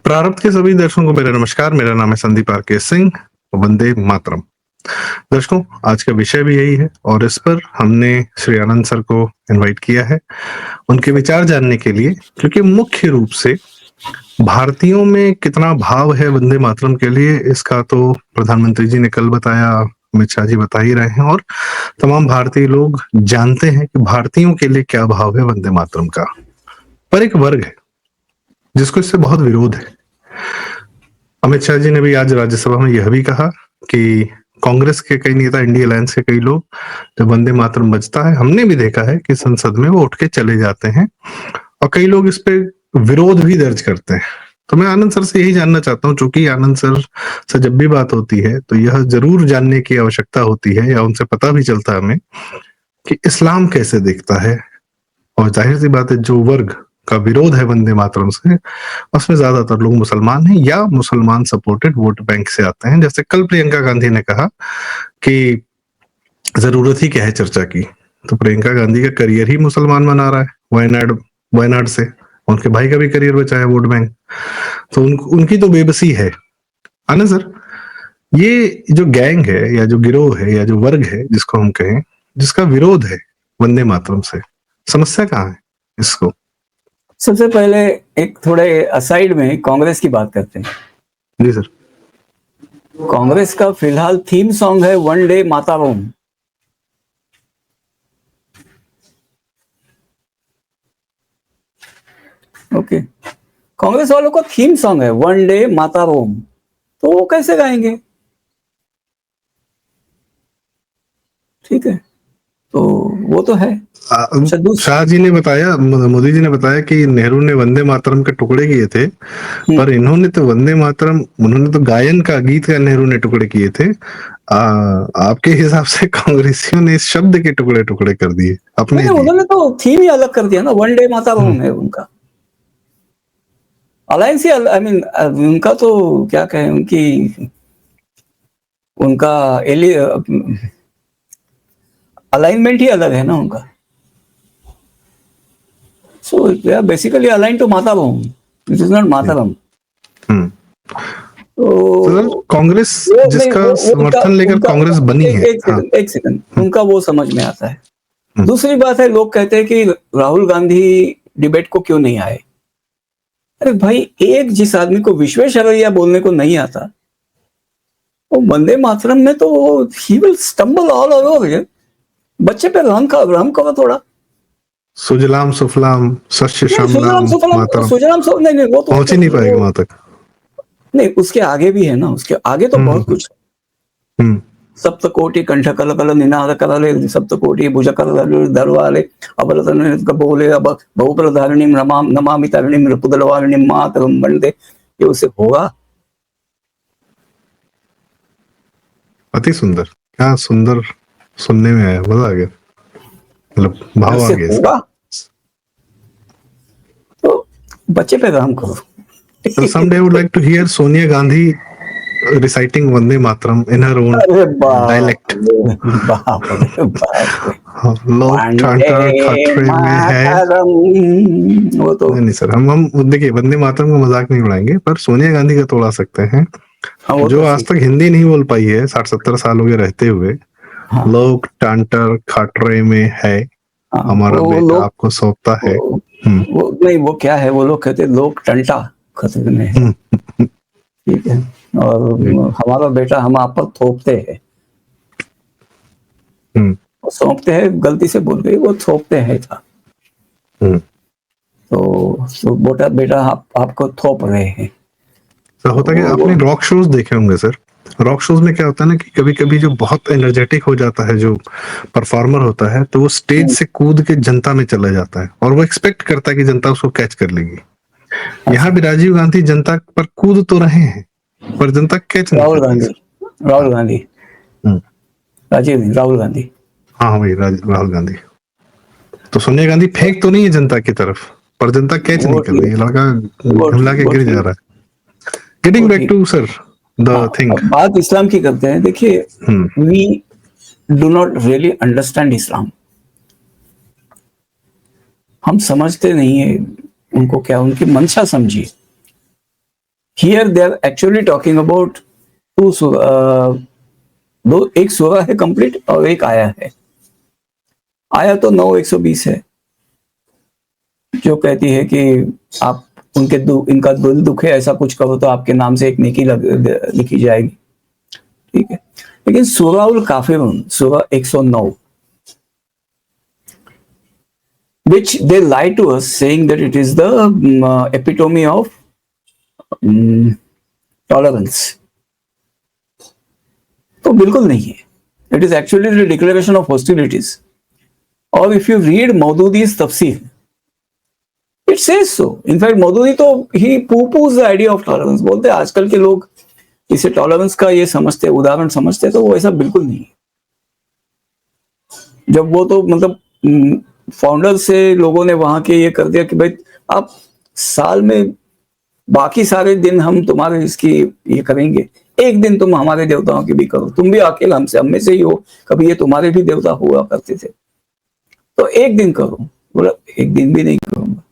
प्रारब्ध के सभी दर्शकों को मेरा नमस्कार। मेरा नाम है संदीप आर के सिंह। वंदे मातरम। दर्शकों, आज का विषय भी यही है और इस पर हमने श्री आनंद सर को इनवाइट किया है उनके विचार जानने के लिए, क्योंकि मुख्य रूप से भारतीयों में कितना भाव है वंदे मातरम के लिए, इसका तो प्रधानमंत्री जी ने कल बताया, अमित शाह जी बता ही रहे हैं और तमाम भारतीय लोग जानते हैं कि भारतीयों के लिए क्या भाव है वंदे मातरम का। पर एक वर्ग है जिसको इससे बहुत विरोध है। अमित शाह जी ने भी आज राज्यसभा में यह भी कहा कि कांग्रेस के कई नेता, इंडिया अलायंस के कई लोग, जब वंदे मातरम बजता है, हमने भी देखा है कि संसद में वो उठ के चले जाते हैं और कई लोग इस पे विरोध भी दर्ज करते हैं। तो मैं आनंद सर से यही जानना चाहता हूँ, चूंकि आनंद सर से जब भी बात होती है तो यह जरूर जानने की आवश्यकता होती है या उनसे पता भी चलता है हमें कि इस्लाम कैसे देखता है। और जाहिर सी बात है, जो वर्ग का विरोध है वंदे मातरम से, उसमें ज्यादातर लोग मुसलमान हैं या मुसलमान सपोर्टेड वोट बैंक से आते हैं। जैसे कल प्रियंका गांधी ने कहा कि जरूरत ही क्या है चर्चा की, तो प्रियंका गांधी का करियर ही मुसलमान बना रहा है वायनाड से। उनके भाई का भी करियर बचा है वोट बैंक। तो उनकी तो बेबसी है। आनंद सर, ये जो गैंग है या जो गिरोह है या जो वर्ग है जिसको हम कहें, जिसका विरोध है वंदे मातरम से, समस्या कहाँ है इसको? सबसे पहले एक थोड़े असाइड में कांग्रेस की बात करते हैं। जी सर। कांग्रेस का फिलहाल थीम सॉन्ग है वंदे मातरम। ओके, कांग्रेस वालों का थीम सॉन्ग है वंदे मातरम, तो वो कैसे गाएंगे? ठीक है, तो वो तो है। शाह जी ने बताया, मोदी जी ने बताया कि नेहरू ने वंदे मातरम के टुकड़े किए थे, पर इन्होंने तो वंदे मातरम, उन्होंने तो गायन का, गीत का नेहरू ने टुकड़े किए थे। आपके हिसाब से कांग्रेसियों ने इस शब्द के टुकड़े टुकड़े कर दिए अपने लिए। उन्होंने तो थीम ही अलग कर दिया ना, वंदे मातरम है उनका। अलायंस ही, आई मीन उनका तो क्या कहें, उनका अलाइनमेंट ही अलग है ना उनका। So they are basically align to Mataram, it is not Mataram. तो कांग्रेस जिसका समर्थन लेकर कांग्रेस बनी है, एक सेकंड, उनका वो समझ में आता है। दूसरी बात है, लोग कहते हैं कि राहुल गांधी डिबेट को क्यों नहीं आए। अरे भाई, एक जिस आदमी को विश्वेश्वरैया बोलने को नहीं आता, वो वंदे मातरम में तो he will stumble all over. बच्चे पे रहम करो थोड़ा। सुजलाम सुफलाम सस्य श्यामलाम मातरम, नहीं, वो तो पहुंच ही नहीं पाएगा वहां तक। नहीं, उसके आगे भी है ना, उसके आगे तो बहुत कुछ। सप्तकोटि कंठ कल कल निनाद करले, सप्तकोटि भुज कर दरवाले, अबल बोले अब बहुप्रधारिणी नमामि तरणिम रिपुदलवारिणी मातरम वंदे, ये उससे होगा। अति सुंदर, क्या सुंदर सुनने में आया, मजा आ गया, मतलब भाव आ गया। तो बच्चे पे काम करो। So someday I would like to hear Sonia Gandhi reciting Vande Mataram in her own dialect. लोग टांटर खटरे में है वो तो नहीं सर। हम देखिए, वंदे मातरम का मजाक नहीं उड़ाएंगे, पर सोनिया गांधी का तोड़ा सकते हैं, जो आज तक हिंदी नहीं बोल पाई है 60-70 साल हो गए रहते हुए। लोग टांटर खटरे में है, हमारा बेटा आपको सौंपता है। वो नहीं, वो क्या है, वो लोग कहते लोग टंटा खतरे में है, ठीक है, और हमारा बेटा हम आप पर थोपते हैं। सौंपते हैं गलती से बोल गई, वो थोपते हैं था। तो बेटा आपको थोप रहे हैं। तो होता है कि आपने रॉक शोज देखे होंगे सर। रॉक शोज में क्या होता है ना कि कभी कभी जो बहुत एनर्जेटिक हो जाता है जो परफॉर्मर होता है, तो वो स्टेज से कूद के जनता में चला जाता है और वो एक्सपेक्ट करता है कि जनता उसको कैच कर लेगी। यहाँ भी राजीव गांधी जनता पर कूद तो रहे हैं, पर जनता कैच नहीं। राहुल गांधी हाँ भाई, राहुल गांधी। तो सोनिया गांधी फेंक तो नहीं है जनता की तरफ, पर जनता कैच नहीं कर रही है, लड़का हमला के गिर जा रहा है। Getting back to sir the thing, बात इस्लाम की करते हैं। देखिए, we do not really understand Islam. हम समझते नहीं है उनको, क्या उनकी मंशा समझिए। Here they are actually talking about two दो, एक सूरा है कंप्लीट और एक आया है। आया तो 9:120 है, जो कहती है कि आप इनका दिल दुखे ऐसा कुछ करो तो आपके नाम से एक नेकी लिखी जाएगी, ठीक है। लेकिन सूराउल काफिरून, सूरा 109, which they lie to us saying that it is the epitome of tolerance, तो बिल्कुल नहीं है। It is actually the declaration of hostilities. और if you read Maududis तफसीर, it says so. In fact, Maududi तो he poo-poos the idea of tolerance. बोलते हैं आजकल के लोग इसे टॉलरेंस का ये समझते, उदाहरण समझते, तो वो ऐसा बिल्कुल नहीं है। जब वो तो मतलब फाउंडर से लोगों ने वहां के ये कर दिया कि भाई आप साल में बाकी सारे दिन हम तुम्हारे इसकी ये करेंगे, एक दिन तुम हमारे देवताओं की भी करो, तुम भी अकेले हमसे, हम में से ही हो, कभी ये तुम्हारे भी देवता हुआ करते थे, तो एक दिन करो। बोला एक दिन भी नहीं करूंगा।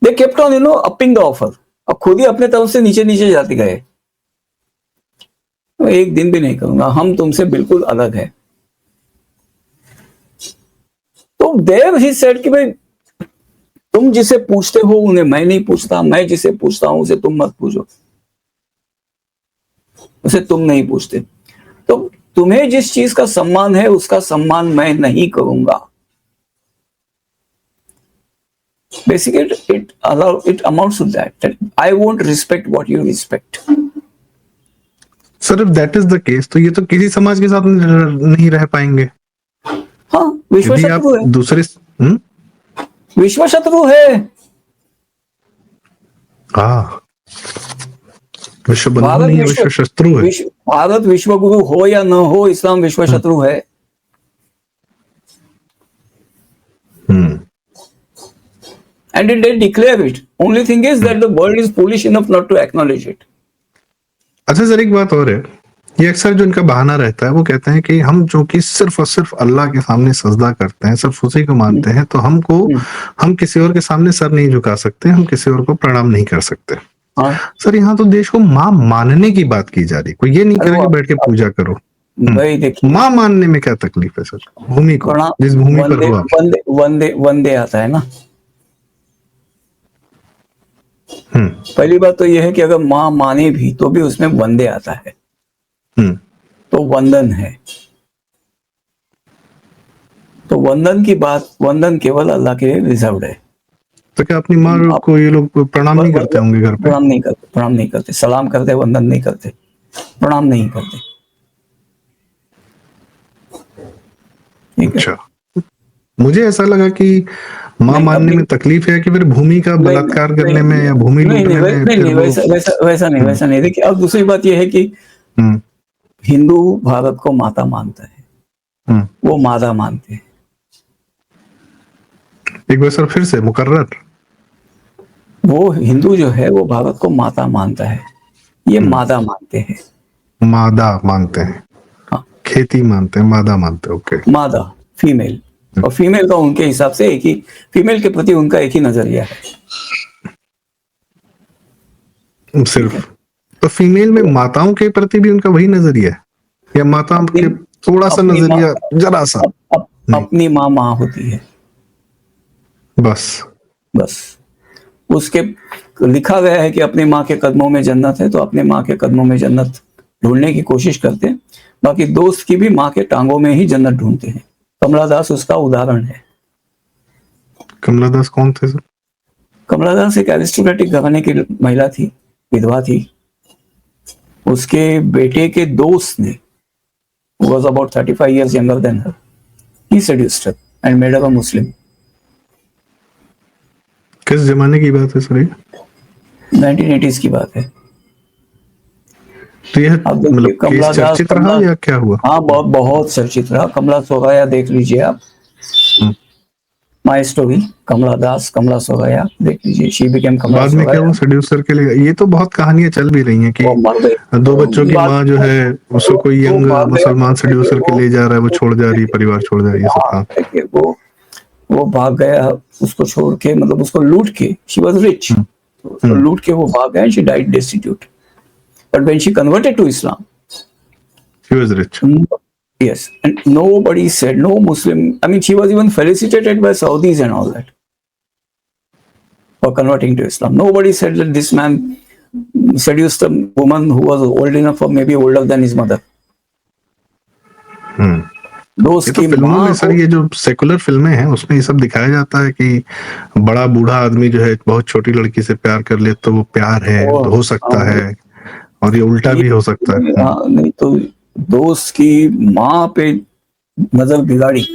They kept on upping the offer, अब खुद ही अपने तरफ से नीचे नीचे जाते गए, तो एक दिन भी नहीं करूंगा, हम तुमसे बिल्कुल अलग है। तो देर ही सेड कि भाई तुम जिसे पूछते हो उन्हें मैं नहीं पूछता, मैं जिसे पूछता हूं उसे तुम मत पूछो, उसे तुम नहीं पूछते। तो तुम्हें जिस चीज का सम्मान है उसका सम्मान मैं नहीं करूंगा। Basically, it amounts to that I won't respect what you respect. Sir if that is the case तो ये तो किसी समाज के साथ नहीं रह पाएंगे। हाँ, विश्व शत्रु है, दूसरे विश्व शत्रु है। हाँ, विश्व बंधु नहीं है, विश्व शत्रु है। भारत विश्व गुरु हो या न हो, इस्लाम विश्व शत्रु है। And they declare it. Only thing is that the world is foolish enough not to acknowledge it. अच्छा सर, एक बात और है, ये अक्सर जो इनका बहाना रहता है, वो कहते हैं कि हम जो कि सिर्फ और सिर्फ अल्लाह के सामने सजदा करते हैं, सिर्फ उसी को मानते हैं, तो हम किसी और के सामने सर नहीं झुका सकते, हम किसी और को प्रणाम नहीं कर सकते। हाँ? सर यहाँ तो देश को माँ मानने की बात की जा रही, कोई ये नहीं कह रहा कि बैठ के पूजा करो। भाई देखिए, माँ मानने में क्या तकलीफ है सर? भूमि को, जिस भूमि पर हुआ, वंदे आता है ना। पहली बात तो यह है कि अगर माँ माने भी तो भी उसमें वंदे आता है, तो वंदन है। तो वंदन की बात, वंदन केवल अल्लाह के लिए रिजर्व्ड है। तो क्या अपनी माँ को ये लोग प्रणाम नहीं करते होंगे घर पे? प्रणाम नहीं करते, सलाम करते, वंदन नहीं करते, प्रणाम नहीं करते। अच्छा, मुझे ऐसा लगा कि माँ मानने में तकलीफ है कि फिर भूमि का बलात्कार करने में या भूमि लूटने में। नहीं, वैसा नहीं। देखिए, अब दूसरी बात यह है कि हिंदू भारत को माता मानता है, वो मादा मानते हैं। एक बार सर फिर से मुकर्रर, वो हिंदू जो है वो भारत को माता मानता है, ये मादा मानते हैं। मादा मानते हैं, हाँ, खेती मानते हैं, मादा मानते हैं। ओके, मादा फीमेल, और फीमेल का उनके हिसाब से एक ही, फीमेल के प्रति उनका एक ही नजरिया है सिर्फ। तो फीमेल में माताओं के प्रति भी उनका वही नजरिया है, या माताओं के थोड़ा सा नजरिया, जरा सा? अपनी माँ होती है, बस उसके लिखा गया है कि अपनी माँ के कदमों में जन्नत है, तो अपने माँ के कदमों में जन्नत ढूंढने की कोशिश करते हैं। बाकी दोस्त की भी माँ के टांगों में ही जन्नत ढूंढते हैं। कमला दास उसका उदाहरण है। कमला दास कौन थे सर? कमला दास एक एरिस्टोक्रेटिक घराने की महिला थी, विधवा थी। उसके बेटे के दोस्त ने, was about 35 years younger than her, he seduced her and made her a Muslim. किस जमाने की बात है सर ये? 1980s की बात है। तो यह मतलब केस चर्चित रहा या क्या हुआ? हाँ, बहुत चर्चित रहा। कमला सोराया देख लीजिए आप, माय स्टोरी, कमला दास, कमला सोराया देख लीजिए। शी बिकेम कमला बाद में क्या वो सेड्यूसर के लिए, ये तो बहुत कहानियां चल भी रही हैं कि 2 बच्चों की माँ जो है उसको कोई यंग मुसलमान सेड्यूसर के ले जा रहा है, वो छोड़ जा रही है, परिवार छोड़ जा रही है, सब था। वो भाग गया उसको छोड़ के, मतलब उसको लूट के। शी वाज रिच, लूट के वो भाग गए. She died destitute. But when she converted to Islam, He was rich. yes, and nobody said, no Muslim, I mean, she was even felicitated by Saudis and all that for converting to Islam. Nobody said that this man seduced a woman who was old enough or maybe older than his mother. ये तो फिल्मों में sir, ये जो secular फिल्में हैं उसमें ये सब दिखाया जाता है कि बड़ा बूढ़ा आदमी जो है बहुत छोटी लड़की से प्यार कर ले तो वो प्यार है, हो सकता है, और ये उल्टा भी हो सकता है. नहीं तो दोस्त की माँ पे नजर बिगाड़ी,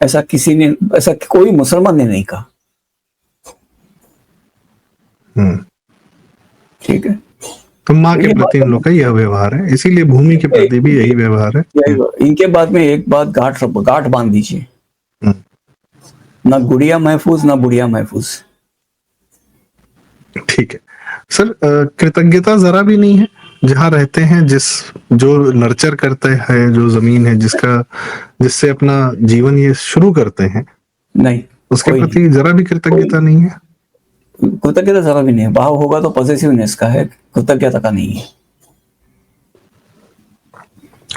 ऐसा किसी ने, ऐसा कोई मुसलमान ने नहीं कहा. ठीक है, तो माँ के प्रति इन लोग का यह व्यवहार है, इसीलिए भूमि के प्रति भी यही व्यवहार है. इनके बाद में एक बात गांठ बांध दीजिए, ना गुड़िया महफूज ना बुढ़िया महफूज. ठीक है सर, कृतज्ञता जरा भी नहीं है जहाँ रहते हैं, जो नर्चर करते हैं, जो जमीन है जिससे अपना जीवन ये शुरू करते हैं, नहीं उसके प्रति जरा भी कृतज्ञता नहीं है. कृतज्ञता जरा भी नहीं है. भाव होगा तो पॉजिटिवनेस का है, कृतज्ञता का नहीं है.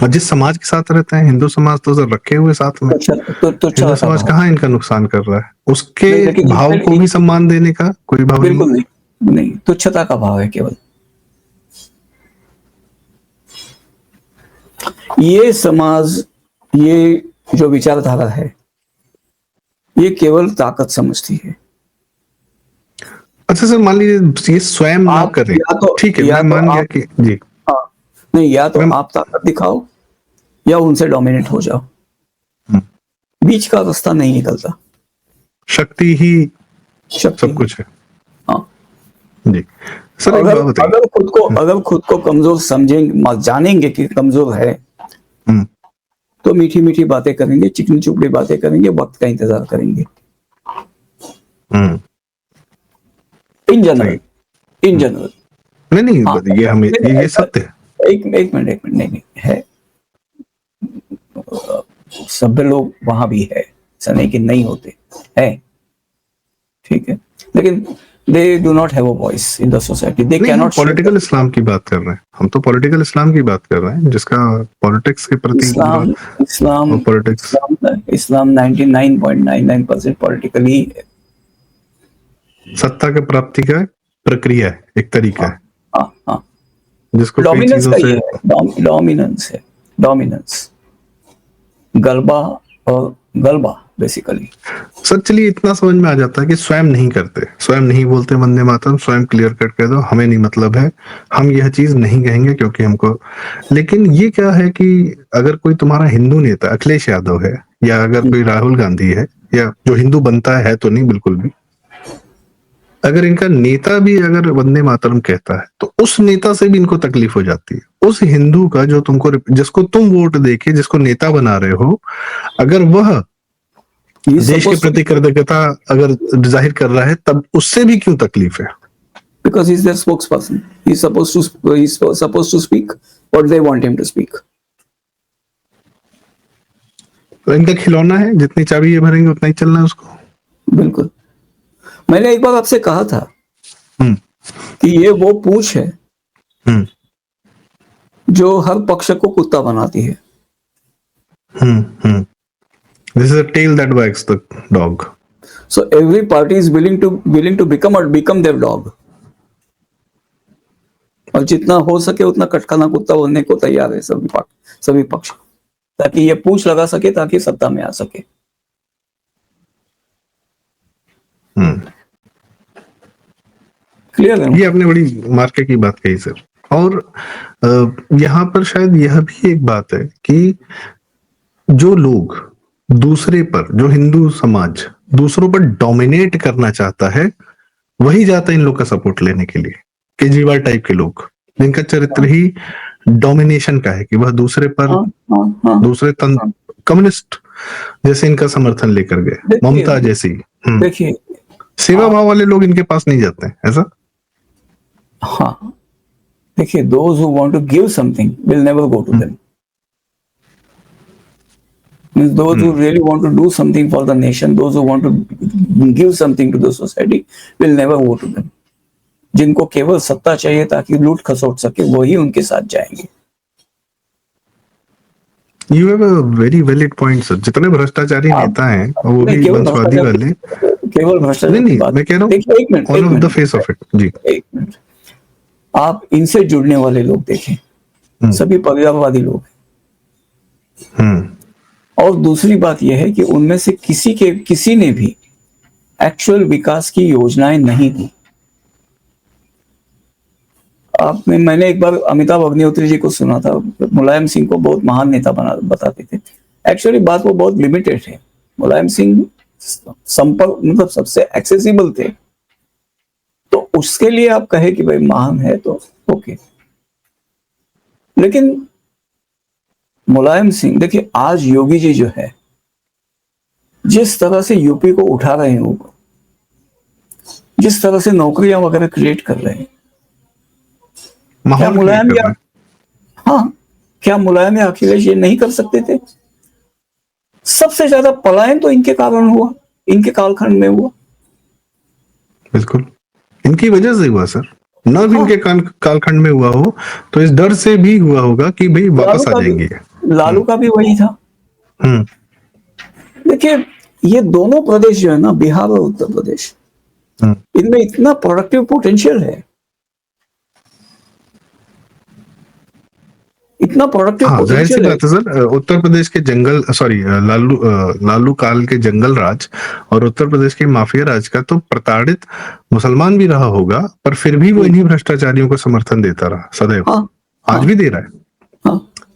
और जिस समाज के साथ रहते हैं, हिंदू समाज तो सर रखे हुए साथ में, हिंदू समाज कहाँ इनका नुकसान कर रहा है? उसके भाव को भी सम्मान देने का कोई भाव बिल्कुल नहीं, तुच्छता का भाव है केवल. ये समाज, ये जो विचारधारा है, ये केवल ताकत समझती है. अच्छा सर, मान लीजिए ये स्वयं ना करें, ठीक है, मैं मान गया कि जी, नहीं, या तो आप ताकत दिखाओ या उनसे डोमिनेट हो जाओ, बीच का रास्ता नहीं निकलता. शक्ति ही सब कुछ है. हाँ जी सर, अगर खुद को कमजोर समझेंगे, जानेंगे कि कमजोर है, तो मीठी मीठी बातें करेंगे, चिकनी चुपड़ी बातें करेंगे, वक्त का इंतजार करेंगे. इन जनरल नहीं, ये हमें ये सत्य है. एक मिनट नहीं है. सभ्य लोग वहां भी है, ऐसा नहीं कि नहीं होते है, ठीक है, लेकिन they do not have a voice in the society. They cannot. Political Islam की बात कर रहे हैं हम, तो पॉलिटिकल इस्लाम की बात कर रहे हैं जिसका पॉलिटिक्स के प्रति इस्लाम 99.99% पॉलिटिकली है. सत्ता के प्राप्ति का प्रक्रिया है, एक तरीका है. हाँ, जिसको डोमिनेंस है, डोमिनेंस, गलबा बेसिकली. सर चलिए, इतना समझ में आ जाता है कि स्वयं नहीं करते, स्वयं नहीं बोलते वंदे मातरम, स्वयं क्लियर कट कह दो हमें नहीं मतलब है, हम यह चीज नहीं कहेंगे क्योंकि हमको. लेकिन ये क्या है कि अगर कोई तुम्हारा हिंदू नेता अखिलेश यादव है, या अगर कोई राहुल गांधी है, या जो हिंदू बनता है तो नहीं बिल्कुल भी, अगर इनका नेता भी अगर वंदे मातरम कहता है तो उस नेता से भी इनको तकलीफ हो जाती है. उस हिंदू का जो जिसको तुम वोट देके जिसको नेता बना रहे हो, अगर वह देश के प्रति कृतज्ञता अगर जाहिर कर रहा है, तब उससे भी क्यों तकलीफ है? Because he's their spokesperson. He's supposed to speak what they want him to speak. तो इनका खिलौना है, जितनी चाबी ये भरेंगे उतना ही चलना है उसको. बिल्कुल. मैंने एक बार आपसे कहा था कि ये वो पूंछ है जो हर पक्ष को कुत्ता बनाती है. This is a tail that wags the dog. So every party is willing to become their dog. और जितना हो सके उतना कटखाना कुत्ता बनने को तैयार है सभी पक्ष, ताकि ये पूंछ लगा सके, ताकि सत्ता में आ सके. क्लियर है? ये आपने बड़ी मार्के की बात कही सर. और यहाँ पर शायद यह भी एक बात है कि जो लोग दूसरे पर, जो हिंदू समाज दूसरों पर डोमिनेट करना चाहता है, वही जाता है इन लोग का सपोर्ट लेने के लिए. केजरीवाल टाइप के लोग, जिनका चरित्र ही डोमिनेशन का है, कि वह दूसरे पर दूसरे कम्युनिस्ट जैसे इनका समर्थन लेकर गए, ममता जैसी. देखिए, सेवा भाव वाले लोग इनके पास नहीं जाते हैं, ऐसा. हाँ, देखिए, those who want to give something will never go to them. Means those who really want to do something for the nation, those who want to give something to the society, will never vote to them. जिनको केवल सत्ता चाहिए ताकि लूट खसोट सके, वही उनके साथ जाएंगे. You have a very valid point sir. जितने भ्रष्टाचारी नेता हैं और वो भी वंशवादी वाले, केवल भ्रष्टाचार की बात मैं कह रहा हूँ देखिए, एक minute, all of the face of it. जी, एक मिनट. आप इनसे जुड़ने वाले लोग देखें, सभी परिवारवादी लोग हैं. और दूसरी बात यह है कि उनमें से किसी ने भी एक्चुअल विकास की योजनाएं नहीं दी. मैंने एक बार अमिताभ अग्निहोत्री जी को सुना था, मुलायम सिंह को बहुत महान नेता बताते थे. एक्चुअली बात वो बहुत लिमिटेड है. मुलायम सिंह संपर्क मतलब सबसे एक्सेसिबल थे, तो उसके लिए आप कहे कि भाई महान है तो ओके. लेकिन मुलायम सिंह, देखिए आज योगी जी जो है, जिस तरह से यूपी को उठा रहे हैं, वो जिस तरह से नौकरियां वगैरह क्रिएट कर रहे हैं, क्या मुलायम या क्या मुलायम या अखिलेश ये नहीं कर सकते थे? सबसे ज्यादा पलायन तो इनके कारण हुआ, इनके कालखंड में हुआ. बिल्कुल इनकी वजह से हुआ सर. न भी इनके कालखंड में हुआ हो तो इस डर से भी हुआ होगा कि भाई वापस आ जाएंगे. लालू का भी वही था. देखिए ये दोनों प्रदेश जो है ना, बिहार और उत्तर प्रदेश, इनमें इतना प्रोडक्टिव पोटेंशियल है, इतना प्रोडक्टिव पोटेंशियल है. सर उत्तर प्रदेश के जंगल, सॉरी लालू काल के जंगल राज और उत्तर प्रदेश के माफिया राज का तो प्रताड़ित मुसलमान भी रहा होगा, पर फिर भी वो इन्हीं भ्रष्टाचारियों को समर्थन देता रहा सदैव. आज भी दे रहा है.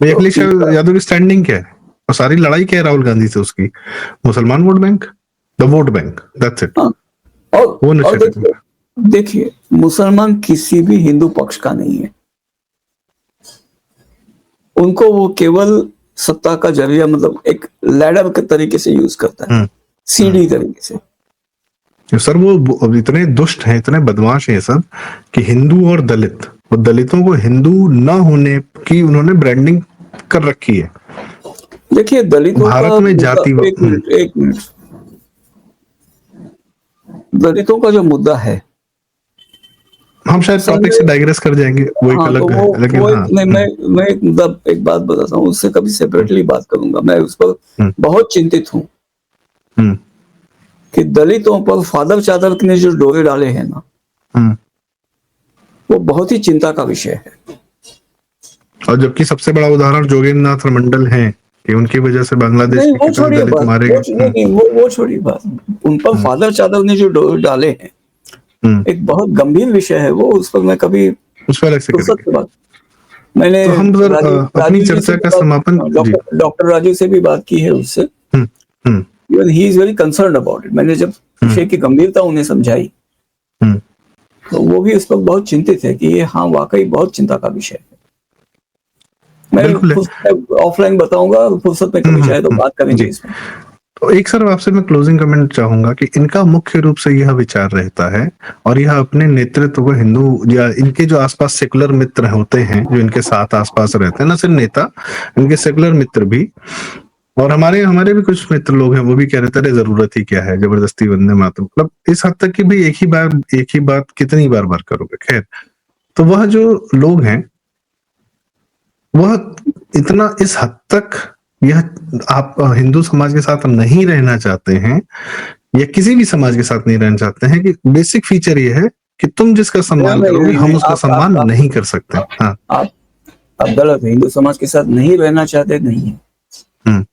अखिलेश यादव की स्टैंडिंग क्या है और सारी लड़ाई क्या है राहुल गांधी से उसकी? मुसलमान vote bank, the vote bank, that's it. और वो देखिए मुसलमान किसी भी हिंदू पक्ष का नहीं है. उनको वो केवल सत्ता का जरिया, मतलब एक लैडर के तरीके से यूज करता है, सीढ़ी तरीके से. सर वो इतने दुष्ट हैं, इतने बदमाश हैं सब, कि हिंदू और दलित, वो दलितों को हिंदू न होने की उन्होंने ब्रांडिंग कर रखी है. देखिए दलितों भारत में जाति, एक मिनट, दलितों का जो मुद्दा है, हम शायद टॉपिक से डाइग्रेस कर जाएंगे, वो एक अलग है. लेकिन मैं एक बात बताता हूँ, उससे कभी सेपरेटली बात करूंगा. मैं उस पर बहुत चिंतित हूँ कि दलितों पर फादर चादर ने जो डोरे डाले हैं ना, वो बहुत ही चिंता का विषय है. और जबकि सबसे बड़ा उदाहरण जोगेंद्र नाथ मंडल है कि उनकी वजह से बांग्लादेश के दलित मारे गए. वो छोड़ी बात, उन पर फादर चादर ने जो डोरे डाले हैं, एक बहुत गंभीर विषय है वो. उस पर मैं कभी उस पर बात, मैंने तो हम अपनी चर्चा का समापन डॉक्टर राजू से भी बात की है उससे. Even he is very concerned about it. मैंने जब विषय की गंभीरता उन्हें समझाई, तो वो भी उस पर बहुत चिंतित है कि ये वाकई बहुत चिंता का विषय है. मैं ऑफलाइन बताऊंगा, फुर्सत में कभी चाहे तो बात करेंगे इसमें. तो एक सर आपसे मैं क्लोजिंग कमेंट चाहूंगा कि इनका मुख्य रूप से यह विचार रहता है, और यह अपने नेतृत्व को हिंदू या इनके जो आसपास सेकुलर मित्र होते हैं, जो इनके साथ आसपास रहते हैं, ना सिर्फ नेता, इनके सेकुलर मित्र भी, और हमारे भी कुछ मित्र लोग हैं, वो भी कह रहे थे जरूरत ही क्या है जबरदस्ती वंदे मातरम. मतलब इस हद तक कि भाई एक ही बात कितनी बार करोगे. खैर, तो वह जो लोग हैं वह इतना इस हद तक, यह आप हिंदू समाज के साथ नहीं रहना चाहते हैं या किसी भी समाज के साथ नहीं रहना चाहते हैं, कि बेसिक फीचर ये है कि तुम जिसका सम्मान करोगे हम उसका सम्मान नहीं कर सकते. हाँ, आप गलत है. हिंदू समाज के साथ नहीं रहना चाहते नहीं है.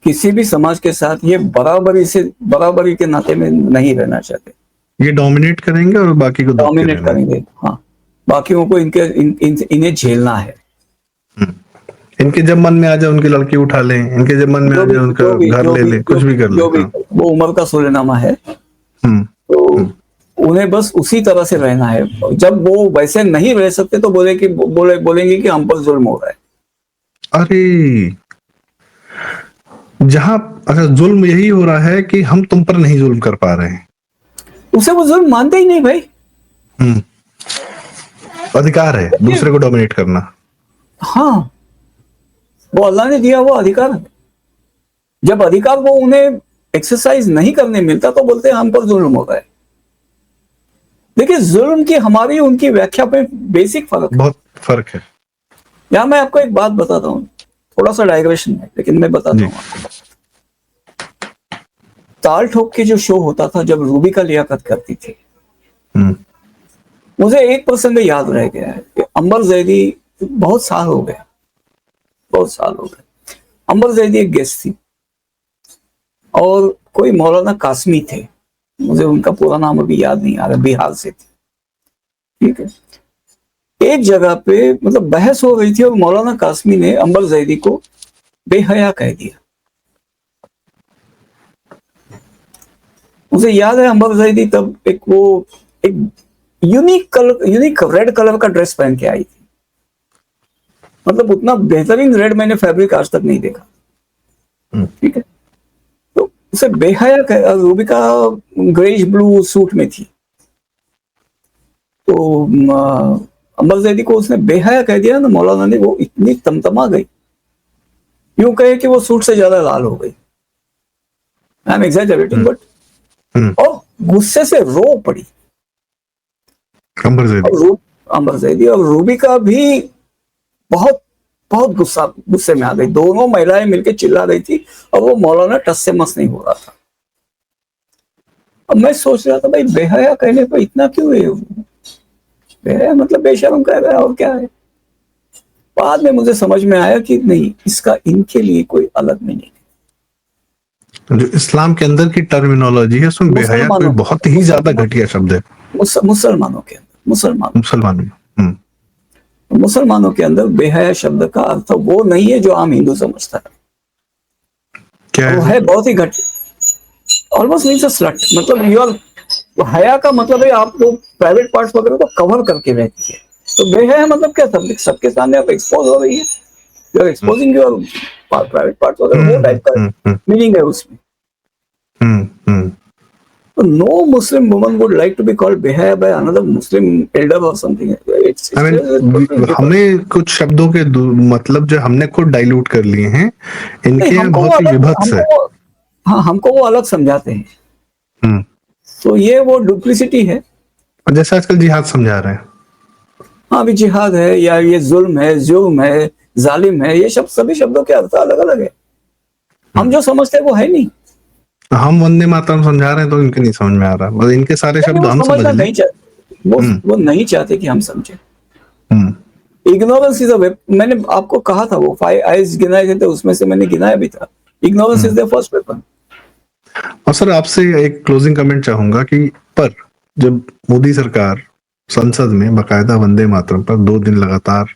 किसी भी समाज के साथ ये बराबरी के नाते में नहीं रहना चाहते. ये डोमिनेट करेंगे और बाकी को डोमिनेट करेंगे. हाँ, बाकियों को इन्हें झेलना है. इनके जब मन में आ जाए उनकी लड़की उठा लें, इनके जब मन में आ जाए उनका घर ले लें, कुछ भी कर लें. वो उम्र का सोलेनामा है. तो उन्हें बस उसी तरह से रहना है. जब वो वैसे नहीं रह सकते तो बोलेंगे कि हम पर जुल्म हो रहा है. अरे जहां अच्छा जुल्म यही हो रहा है कि हम तुम पर नहीं जुल्म कर पा रहे हैं, उसे वो जुल्म मानते ही नहीं भाई. अधिकार है दूसरे को डोमिनेट करना. हाँ, वो अल्लाह ने दिया हुआ अधिकार है. जब अधिकार को उन्हें एक्सरसाइज नहीं करने मिलता तो बोलते हैं हम पर जुल्म हो रहा है। देखिए, जुल्म की हमारी उनकी व्याख्या पे बेसिक फर्क है। बहुत फर्क है। यहाँ मैं आपको एक बात बताता हूँ, थोड़ा सा डाइग्रेशन है लेकिन मैं बताता हूँ आपको। ताल ठोक के जो शो होता था जब रूबिका लियाकत करती थी, मुझे एक प्रसंग याद रह गया है कि अंबर जैदी, बहुत साल हो गए, अंबर जैदी एक गेस्ट थी और कोई मौलाना कासमी थे, मुझे उनका पूरा नाम अभी याद नहीं आ रहा, बिहार से थे, ठीक है। एक जगह पे मतलब बहस हो रही थी और मौलाना कासमी ने अंबर जैदी को बेहया कह दिया। मुझे याद है अंबर जैदी तब एक यूनिक रेड कलर का ड्रेस पहन के आई थी। मतलब उतना बेहतरीन रेड मैंने फैब्रिक आज तक नहीं देखा, ठीक है। तो उसे बेहया, रूबिका ग्रेइश ब्लू सूट में थी, तो अंबर जैदी को उसने बेहया कह दिया ना, मौलाना ने, वो इतनी तमतमा गई, यूं कहे कि वो सूट से ज्यादा लाल हो गई। आई एम एग्जैजरेटिंग बट, और गुस्से से रो पड़ी अंबर जैदी, और रूबिका भी बहुत बहुत गुस्से में आ गई। दोनों महिलाएं मिलकर चिल्ला रही थी और वो मौलाना टस से मस नहीं हो रहा था। अब मैं सोच रहा था भाई बेहया कहने पर इतना क्यों है, बेहया मतलब बेशर्म कह रहा है और क्या है। बाद में मुझे समझ में आया कि नहीं, इसका इनके लिए कोई अलग मीनिंग है। जो इस्लाम के अंदर की टर्मिनोलॉजी है उसमें बेहया कोई बहुत ही ज्यादा घटिया शब्द है। मुसलमानों के अंदर, मुसलमानों के अंदर बेहया शब्द का अर्थ वो नहीं है जो आम हिंदू समझता है। क्या वो है बहुत ही घटिया, ऑलमोस्ट मीन्स अ स्लट। मतलब योर हया का मतलब है आप लोग प्राइवेट पार्ट्स वगैरह को कवर करके रहती है। तो बेहया मतलब क्या, सबके सामने आप एक्सपोज हो रही है, you are exposing your private parts वगैरह, वो टाइप का मीनिंग है उसमें। So no Muslim woman would like to be called behaya by another Muslim elder or something. हमें कुछ शब्दों के मतलब जो हमने खुद डाइल्यूट कर लिए हैं, इनके यहाँ बहुत ही विभत्स है। हाँ, हमको वो अलग समझाते हैं। तो ये वो डुप्लिसिटी है। जैसे आजकल जिहाद समझा रहे हैं। हाँ, अभी जिहाद है या ये जुल्म है, जालिम है, ये सभी शब्दों के अर्थ अलग अलग है। हम जो समझते हैं वो है नहीं। हम वंदे मातरम समझा रहे हैं तो इनके नहीं समझ में आ रहा, मतलब इनके सारे शब्द हम समझ लें। वो नहीं चाहते कि हम समझे। Ignorance is a weapon. मैंने आपको कहा था वो 5 आइज गिनाए थे, तो उसमें से मैंने गिनाया भी था। Ignorance is the first weapon. और सर आपसे एक क्लोजिंग कमेंट चाहूंगा कि पर जब मोदी सरकार संसद में बाकायदा वंदे मातरम पर 2 दिन लगातार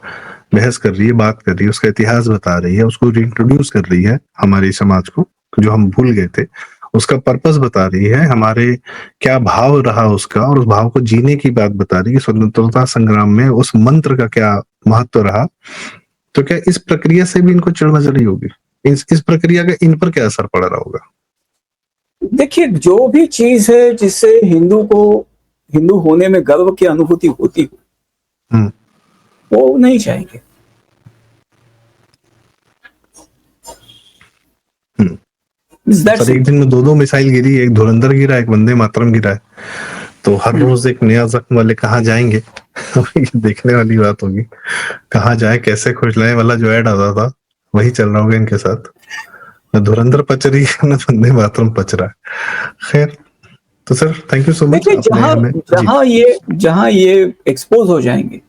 बहस कर रही है, बात कर रही है, उसका इतिहास बता रही है, उसको रिइंट्रोड्यूस कर रही है हमारे समाज को, जो हम भूल गए थे, उसका पर्पस बता रही है, हमारे क्या भाव रहा उसका, और उस भाव को जीने की बात बता रही है, स्वतंत्रता संग्राम में उस मंत्र का क्या महत्व रहा, तो क्या इस प्रक्रिया से भी इनको चिढ़ मच रही होगी? इस प्रक्रिया का इन पर क्या असर पड़ रहा होगा? देखिए, जो भी चीज है जिससे हिंदू होने में गर्व की अनुभूति होती हो, वो नहीं चाहेंगे। सर एक दिन में 2 मिसाइल गिरी, एक धुरंधर गिरा, एक वंदे मातरम गिरा है, तो हर रोज एक नया जख्म वाले कहाँ जाएंगे? ये देखने वाली बात होगी, कहाँ जाए, कैसे खुश लाए वाला जो ऐड आता था वही चल रहा होगा इनके साथ। न धुरंधर पच रही है, न वंदे मातरम पच रहा है। खैर, तो sir thank you so much. जहां ये एक्सपोज हो जाएंगे,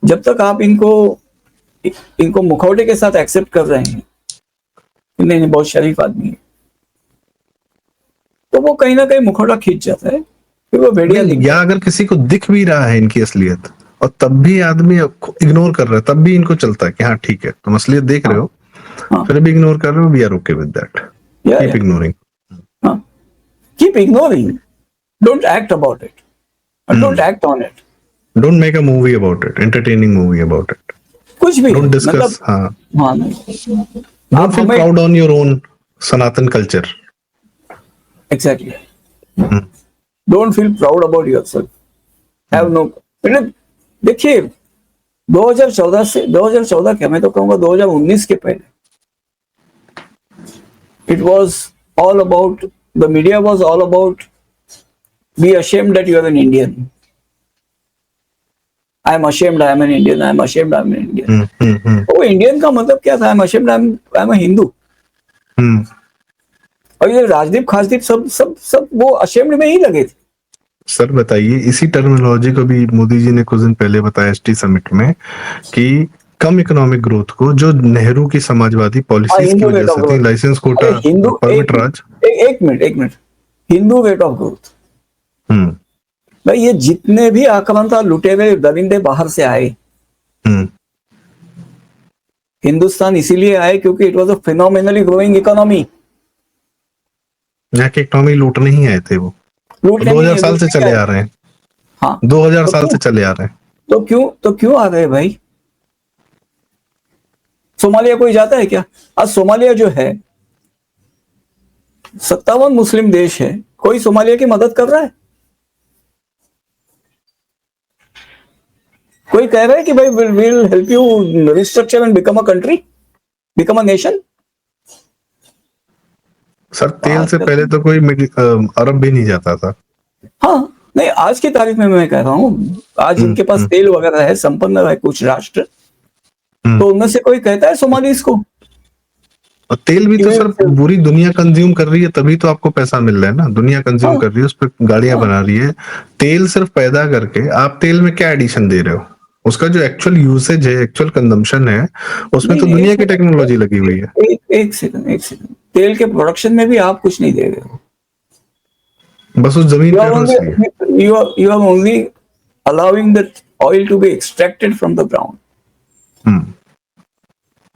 जब तक आप इनको मुखौटे के साथ एक्सेप्ट कर रहे हैं, नहीं बहुत शरीफ आदमी है, तो वो कहीं ना कहीं मुखौटा खींच जाता है, फिर वो भेड़िया दिख। या अगर किसी को दिख भी रहा है इनकी असलियत और तब भी आदमी इग्नोर कर रहा है, तब भी इनको चलता है कि हाँ ठीक है तुम असलियत देख रहे हो, फिर भी इग्नोर कर रहे हो, we are okay with that, keep ignoring. Keep ignoring, don't act about it, don't act on it, don't make a movie about it, entertaining movie about it, कुछ भी don't discuss. Don't feel proud on your own Sanatan culture. Exactly. Don't feel proud about yourself. Have no. देखिए 2014 क्या, मैं तो कहूंगा 2019 के पहले it was all about, the media was all about, be ashamed that you are an Indian. I am ashamed I am an Indian. I am ashamed I am an Indian. वो Indian का मतलब क्या था? I am ashamed I am a Hindu. और ये राजदीप खासदीप सब सब सब वो ashamed में ही लगे थे। सर बताइए, इसी टर्मिनोलॉजी को भी मोदी जी ने कुछ दिन पहले बताया एसटी समिट में कि कम इकोनॉमिक ग्रोथ को जो नेहरू की समाजवादी पॉलिसीज की वजह से थी, लाइसेंस कोटा, परमिट राज। एक minute, Hindu rate of growth. भाई ये जितने भी आक्रांता लुटेरे दरिंदे बाहर से आए, हिंदुस्तान इसीलिए आए क्योंकि it was a phenomenally growing economy. यहाँ की इकोनॉमी लूटने ही आए थे, वो 2000 साल से चले आ रहे हैं। हाँ, 2000 साल से चले आ रहे हैं। तो क्यों आ रहे भाई? सोमालिया कोई जाता है क्या? आज सोमालिया जो है 57 मुस्लिम देश है, कोई सोमालिया की मदद कर रहा है? कोई कह रहा है कि भाई we'll help you restructure and become a country, become a nation? Sir तेल से पहले तो कोई अरब भी नहीं जाता था। हाँ, नहीं, आज की तारीख में मैं कह रहा हूँ, आज इनके पास तेल वगैरह है, संपन्न है कुछ राष्ट्र, तो उनमें से कोई कहता है सोमालीज को? और तेल भी तो सर पूरी दुनिया कंज्यूम कर रही है, तभी तो आपको पैसा मिल रहा है ना। दुनिया कंज्यूम कर रही है, उस पर गाड़ियां बना रही है। तेल सिर्फ पैदा करके आप तेल में क्या एडिशन दे रहे हो? उसका जो एक्चुअल यूसेज है, एक्चुअल कंजम्पशन है, उसमें तो दुनिया की टेक्नोलॉजी लगी हुई है। एक सेकंड, तेल के प्रोडक्शन में भी आप कुछ नहीं दे रहे हो, बस उस जमीन you are only allowing the oil to be extracted from the ground.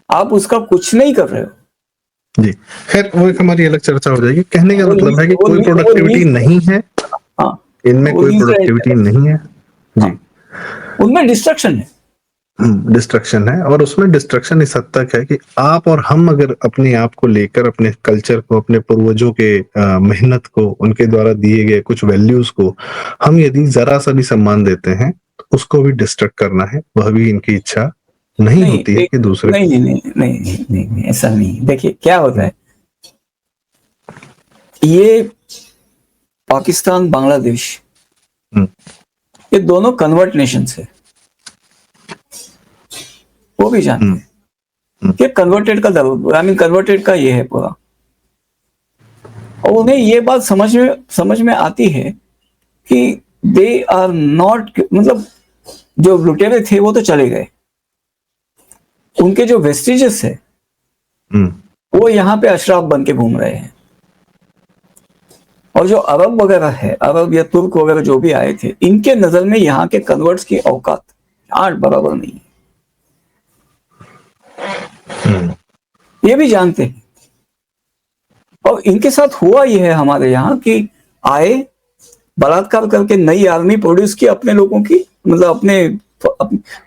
आप उसका कुछ नहीं कर रहे हो। जी, खैर वो एक हमारी अलग चर्चा हो जाएगी। कहने का मतलब है कि कोई प्रोडक्टिविटी नहीं है, इनमें कोई प्रोडक्टिविटी नहीं है जी, उनमें डिस्ट्रक्शन है। डिस्ट्रक्शन है, और उसमें डिस्ट्रक्शन इस हद तक है कि आप और हम अगर अपने आप को लेकर, अपने कल्चर को, अपने पूर्वजों के मेहनत को, उनके द्वारा दिए गए कुछ वैल्यूज को हम यदि जरा सा भी सम्मान देते हैं, तो उसको भी डिस्ट्रक्ट करना है, वह भी इनकी इच्छा नहीं होती है कि दूसरे नहीं, ऐसा नहीं। देखिए क्या होता है, ये पाकिस्तान, बांग्लादेश, ये दोनों कन्वर्ट नेशंस है, वो भी जानते हैं कि कन्वर्टेड का ये है पूरा, और उन्हें ये बात समझ में आती है कि दे आर नॉट, मतलब जो लुटेरे थे वो तो चले गए, उनके जो वेस्टिजेस है वो यहाँ पे अशराफ बन के घूम रहे हैं, और जो अरब वगैरह है, अरब या तुर्क वगैरह जो भी आए थे, इनके नजर में यहाँ के कन्वर्ट्स की औकात आठ बराबर नहीं है, ये भी जानते हैं। और इनके साथ हुआ ये है हमारे यहाँ कि आए, बलात्कार करके नई आर्मी प्रोड्यूस की अपने लोगों की, मतलब अपने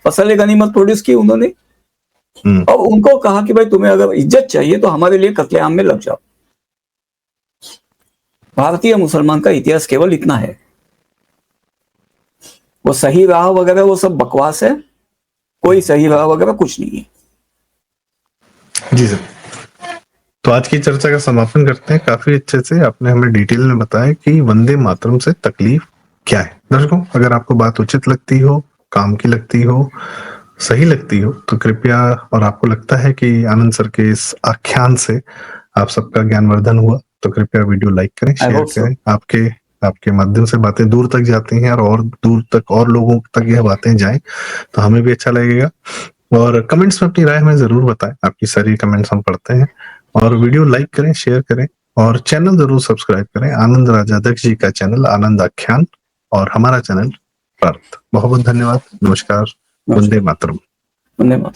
फसल गनीमत प्रोड्यूस की उन्होंने, और उनको कहा कि भाई तुम्हें अगर इज्जत चाहिए तो हमारे लिए कत्लेआम में लग जाओ। भारतीय मुसलमान का इतिहास केवल इतना है, वो सही राह वगैरह वो सब बकवास है, कोई सही राह वगैरह कुछ नहीं है। जी सर, तो आज की चर्चा का समापन करते हैं। काफी अच्छे से आपने हमें डिटेल में बताया कि वंदे मातरम से तकलीफ क्या है। दर्शकों, अगर आपको बात उचित लगती हो, काम की लगती हो, सही लगती हो, तो कृपया, और आपको लगता है कि आनंद सर के इस आख्यान से आप सबका ज्ञानवर्धन हुआ, तो कृपया वीडियो लाइक करें, शेयर करें। आपके माध्यम से बातें दूर तक जाती हैं, और दूर तक और लोगों तक यह बातें जाएं, तो हमें भी अच्छा लगेगा। और कमेंट्स में अपनी राय हमें जरूर बताएं, आपकी सारी कमेंट्स हम पढ़ते हैं। और वीडियो लाइक करें, शेयर करें, और चैनल जरूर सब्सक्राइब करें। आनंद राजाध्यक्ष जी का चैनल आनंद आख्यान, और हमारा चैनल भारत। बहुत बहुत धन्यवाद। नमस्कार। वंदे मातरम। धन्यवाद।